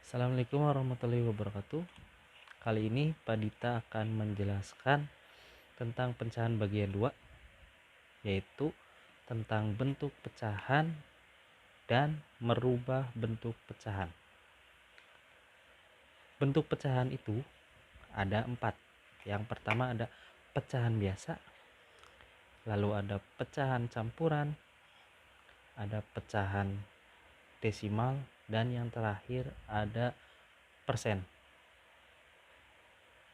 Assalamualaikum warahmatullahi wabarakatuh. Kali ini Pak Dita akan menjelaskan tentang pecahan bagian 2, yaitu tentang bentuk pecahan dan merubah bentuk pecahan. Bentuk pecahan itu ada 4. Yang pertama ada pecahan biasa, lalu ada pecahan campuran, ada pecahan desimal, dan yang terakhir ada persen.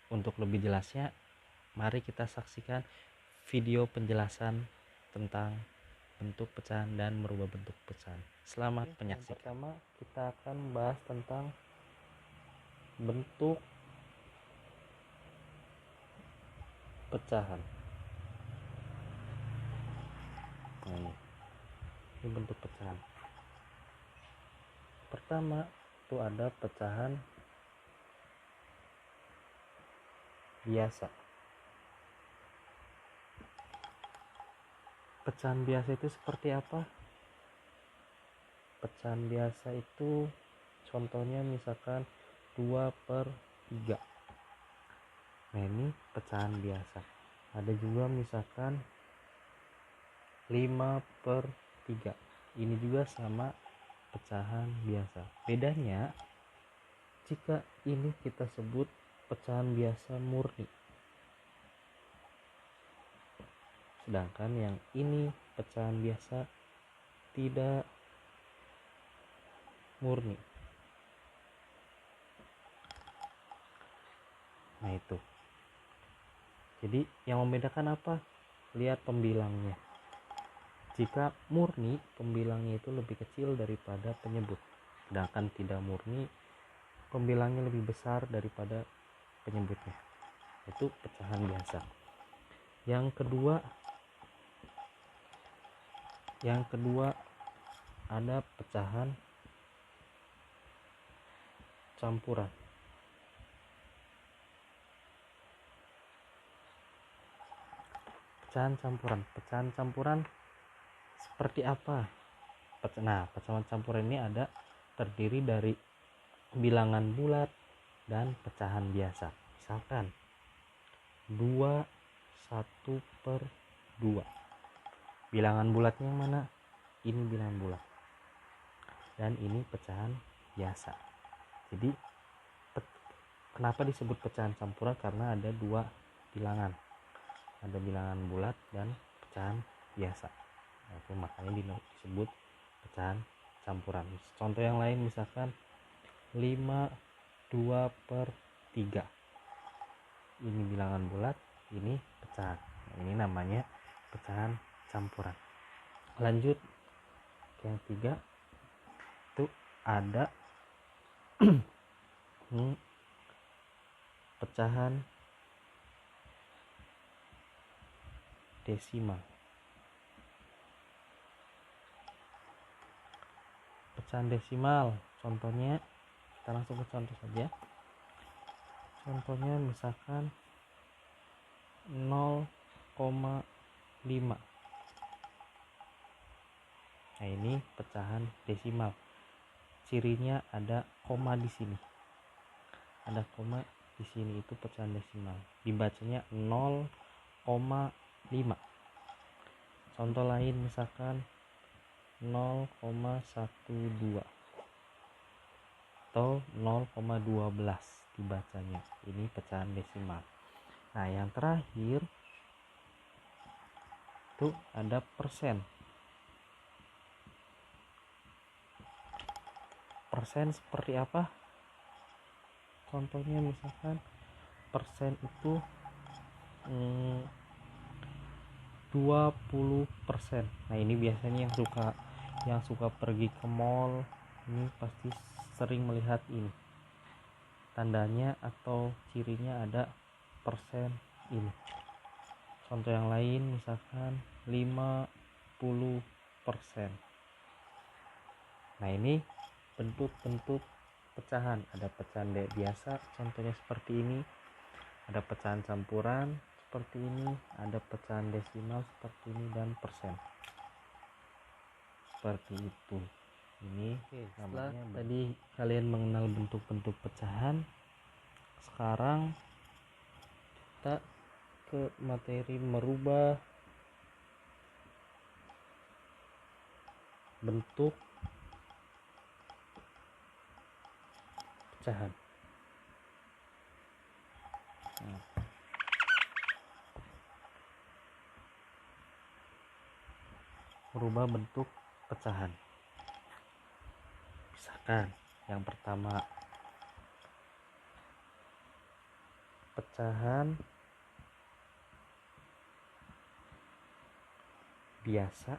Untuk lebih jelasnya, mari kita saksikan video penjelasan tentang bentuk pecahan dan merubah bentuk pecahan. Selamat menyaksikan. Yang pertama kita akan membahas tentang bentuk pecahan. Nah, ini bentuk pecahan. Pertama itu ada pecahan biasa. Pecahan biasa itu seperti apa? Pecahan biasa itu contohnya misalkan 2/3. Nah, ini pecahan biasa. Ada juga misalkan 5/3. Ini juga sama pecahan biasa. Bedanya, jika ini kita sebut pecahan biasa murni, sedangkan yang ini pecahan biasa tidak murni. Nah, itu. Jadi yang membedakan apa? Lihat pembilangnya. Jika murni, pembilangnya itu lebih kecil daripada penyebut, sedangkan tidak murni, pembilangnya lebih besar daripada penyebutnya. Itu pecahan biasa. Yang kedua ada pecahan campuran. Pecahan campuran seperti apa? Nah, pecahan campuran ini terdiri dari bilangan bulat dan pecahan biasa. Misalkan 1/2. Bilangan bulatnya yang mana? Ini bilangan bulat. Dan ini pecahan biasa. Jadi kenapa disebut pecahan campuran? Karena ada 2 bilangan. Ada bilangan bulat dan pecahan biasa. Nah, itu makanya disebut pecahan campuran. Contoh yang lain misalkan 5/2/3. Ini bilangan bulat, ini pecahan. Nah, ini namanya pecahan campuran. Lanjut ke yang 3, itu ada pecahan desimal. Pecahan desimal, contohnya kita langsung ke contoh saja. Contohnya misalkan 0,5. Nah, ini pecahan desimal. Cirinya ada koma di sini. Ada koma di sini, itu pecahan desimal. Dibacanya 0,5. Contoh lain misalkan 0,12 atau 0,12 dibacanya. Ini pecahan desimal. Nah, yang terakhir itu ada persen. Persen seperti apa? Contohnya misalkan persen itu 20%. Nah, ini biasanya yang suka pergi ke mall ini pasti sering melihat ini. Tandanya atau cirinya ada persen ini. Contoh yang lain misalkan 50%. Nah, ini bentuk-bentuk pecahan. Ada pecahan biasa, contohnya seperti ini. Ada pecahan campuran seperti ini, ada pecahan desimal seperti ini, dan persen. Seperti itu. Ini setelah tadi kalian mengenal bentuk-bentuk pecahan, sekarang kita ke materi merubah bentuk pecahan. Merubah bentuk pecahan. Misalkan yang pertama, pecahan biasa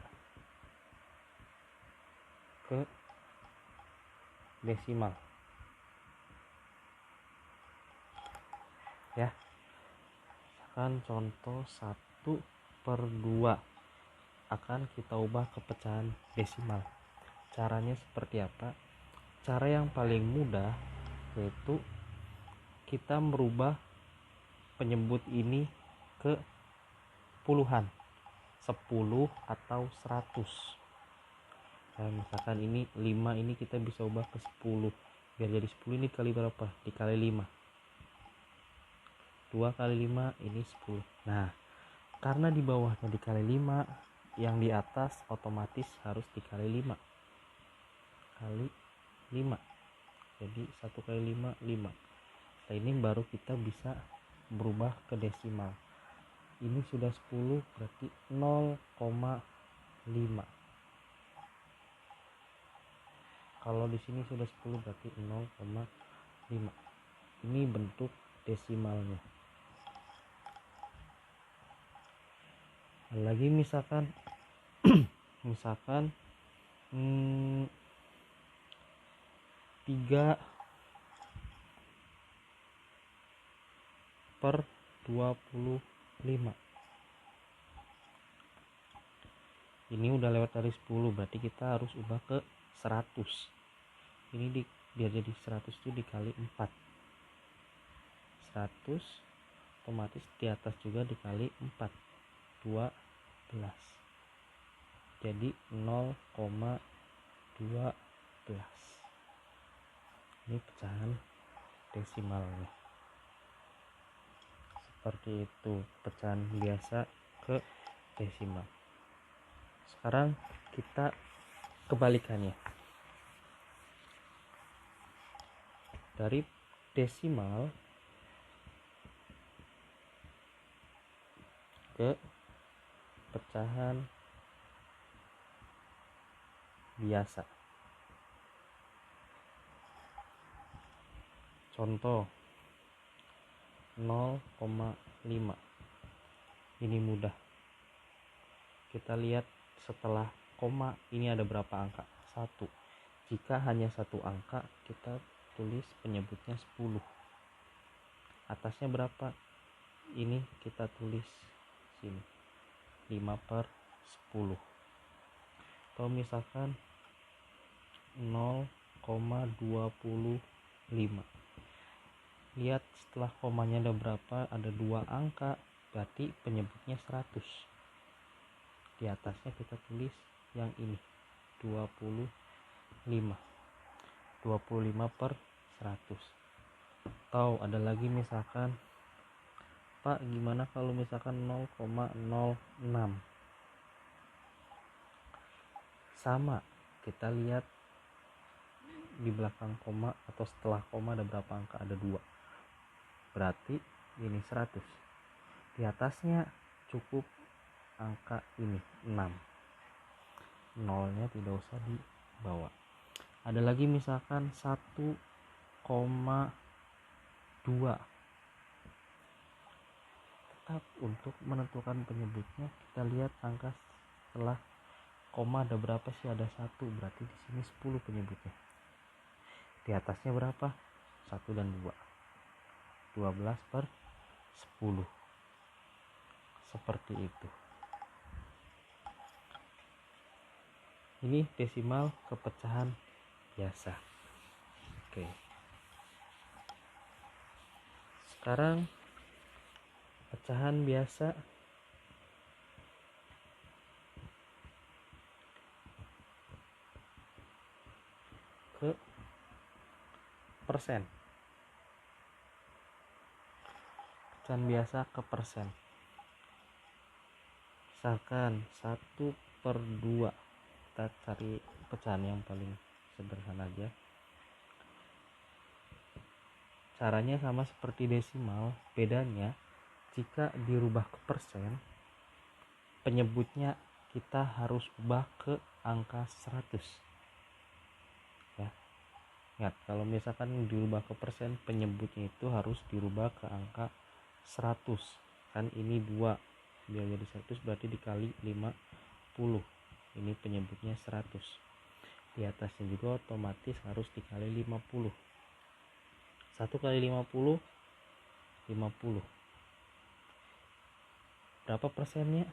ke desimal, ya. Misalkan contoh 1/2 akan kita ubah ke pecahan desimal. Caranya seperti apa? Cara yang paling mudah yaitu kita merubah penyebut ini ke puluhan, 10 atau 100. Nah, misalkan ini 5, ini kita bisa ubah ke 10. Biar jadi 10, ini kali berapa? Dikali 5. 2 kali 5 ini 10. Nah, karena di bawahnya dikali 5, yang di atas otomatis harus dikali 5 kali 5. Jadi 1 kali 5, 5. Nah, ini baru kita bisa berubah ke desimal. Ini sudah 10, berarti 0,5. Kalau di sini sudah 10, berarti 0,5. Ini bentuk desimalnya. Lagi misalkan 3/25. Ini udah lewat dari 10, berarti kita harus ubah ke 100. Ini biar jadi 100 itu dikali 4. 100 otomatis di atas juga dikali 4, 12. Jadi 0,12. Ini pecahan desimalnya. Seperti itu pecahan biasa ke desimal. Sekarang kita kebalikannya. Dari desimal ke pecahan biasa. Contoh 0,5. Ini mudah. Kita lihat setelah koma ini ada berapa angka? 1. Jika hanya satu angka, kita tulis penyebutnya 10. Atasnya berapa? Ini kita tulis sini 5/10. Atau misalkan 0,25. Lihat setelah komanya ada berapa? Ada 2 angka, berarti penyebutnya 100. Di atasnya kita tulis yang ini 25. 25/100. Atau ada lagi misalkan, Pak, gimana kalau misalkan 0,06? Sama, kita lihat di belakang koma atau setelah koma ada berapa angka? Ada 2. Berarti ini 100. Di atasnya cukup angka ini 6. Nolnya tidak usah dibawa. Ada lagi misalkan 1,2. Tetap untuk menentukan penyebutnya kita lihat angka setelah koma ada berapa sih? Ada 1, berarti di sini 10 penyebutnya. Di atasnya berapa? 1 dan 2. 12/10. Seperti itu. Ini desimal ke pecahan biasa. Oke. Sekarang pecahan biasa persen. Pecahan biasa ke persen. Misalkan 1/2. Kita cari pecahan yang paling sederhana aja. Caranya sama seperti desimal, bedanya jika dirubah ke persen, penyebutnya kita harus ubah ke angka 100. Ya. Ingat, kalau misalkan dirubah ke persen, penyebutnya itu harus dirubah ke angka 100. Kan ini 2, biar jadi 100 berarti dikali 50. Ini penyebutnya 100. Di atasnya juga otomatis harus dikali 50. 1 kali 50, 50. Berapa persennya?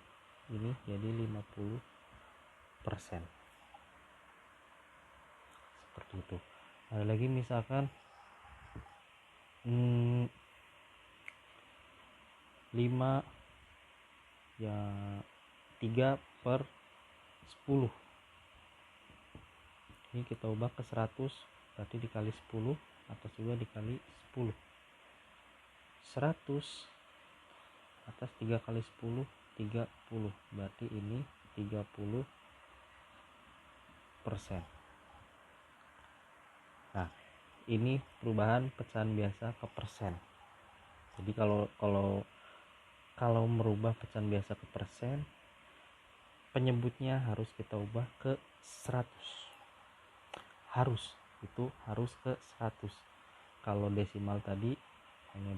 Ini jadi 50%. Seperti itu. Ada lagi misalkan 5 ya 3/10. Ini kita ubah ke 100, berarti dikali 10, atas juga dikali 10. 100 atas 3 kali 10, 30. Berarti ini 30%. Nah, ini perubahan pecahan biasa ke persen. Jadi kalau merubah pecahan biasa ke persen, penyebutnya harus kita ubah ke 100. Harus ke 100. Kalau desimal tadi hanya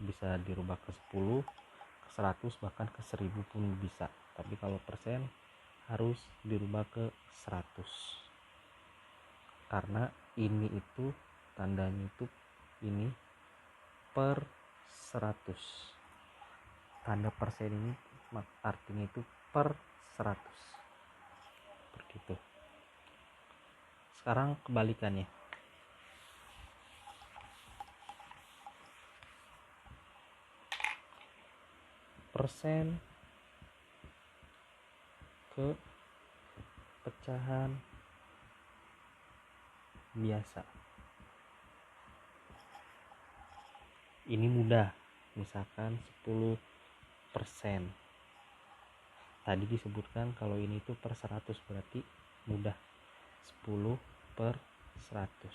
bisa dirubah ke 10, ke 100, bahkan ke 1000 pun bisa. Tapi kalau persen harus dirubah ke 100. Karena ini itu tandanya itu ini per 100. Tanda persen ini artinya itu per 100. Seperti itu. Sekarang kebalikannya. Persen ke pecahan biasa. Ini mudah. Misalkan 10%. Tadi disebutkan kalau ini itu per 100, berarti mudah. 10/100.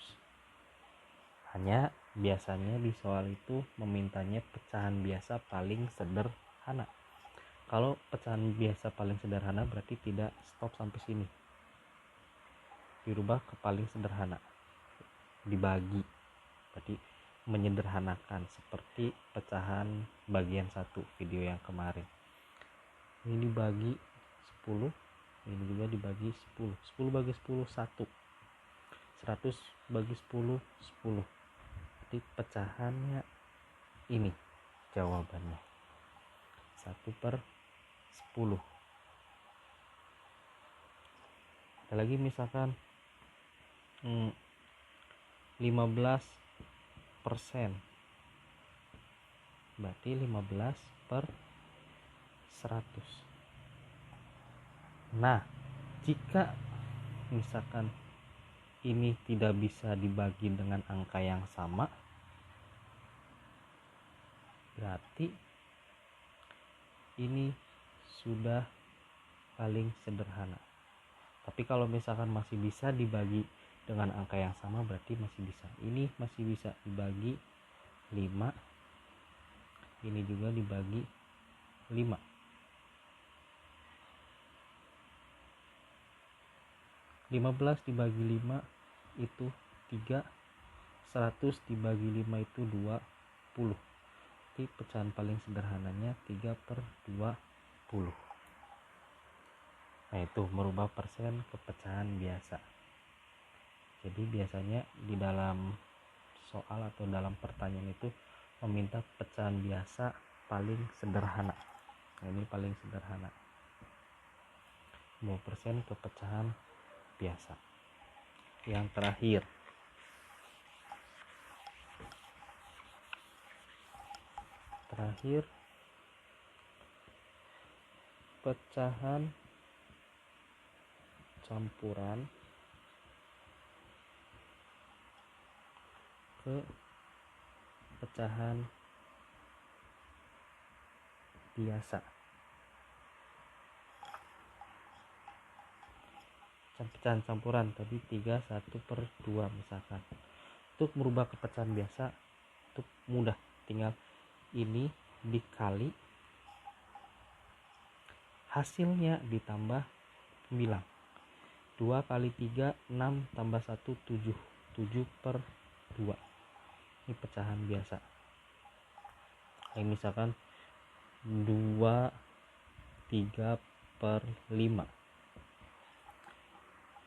Hanya biasanya di soal itu memintanya pecahan biasa paling sederhana. Kalau pecahan biasa paling sederhana berarti tidak stop sampai sini. Dirubah ke paling sederhana. Dibagi. Berarti menyederhanakan seperti pecahan bagian 1 video yang kemarin. Ini dibagi 10, ini juga dibagi 10. 10 bagi 10 1. 100 bagi 10 10. Jadi pecahannya ini jawabannya 1/10. Ada lagi misalkan 15%, berarti 15/100. Nah, jika misalkan ini tidak bisa dibagi dengan angka yang sama, berarti ini sudah paling sederhana. Tapi kalau misalkan masih bisa dibagi dengan angka yang sama, berarti masih bisa. Ini masih bisa dibagi 5. Ini juga dibagi 5. (15 dibagi 5 itu 3, 100 dibagi 5 itu 20. Jadi pecahan paling sederhananya 3/20. Nah, itu merubah persen ke pecahan biasa. Jadi biasanya di dalam soal atau dalam pertanyaan itu meminta pecahan biasa paling sederhana. Nah, ini paling sederhana. 2% ke pecahan biasa. Yang terakhir pecahan campuran ke pecahan biasa. Pecahan campuran tadi 3 1/2 misalkan. Untuk merubah ke pecahan biasa untuk mudah, tinggal ini dikali hasilnya ditambah bilang 2 kali 3 6 tambah 1 7 7/2. Ini pecahan biasa. Kayak misalkan 2 3/5.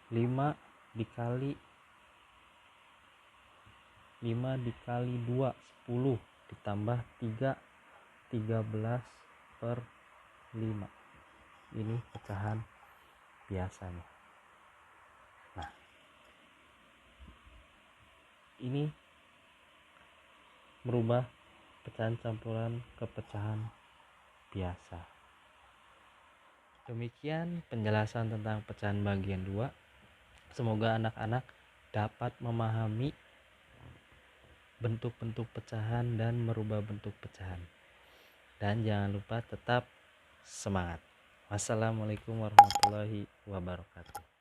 5 dikali 2 10 ditambah 3 13/5. Ini pecahan biasanya. Nah, ini merubah pecahan campuran ke pecahan biasa. Demikian penjelasan tentang pecahan bagian 2. Semoga anak-anak dapat memahami bentuk-bentuk pecahan dan merubah bentuk pecahan. Dan jangan lupa tetap semangat. Wassalamualaikum warahmatullahi wabarakatuh.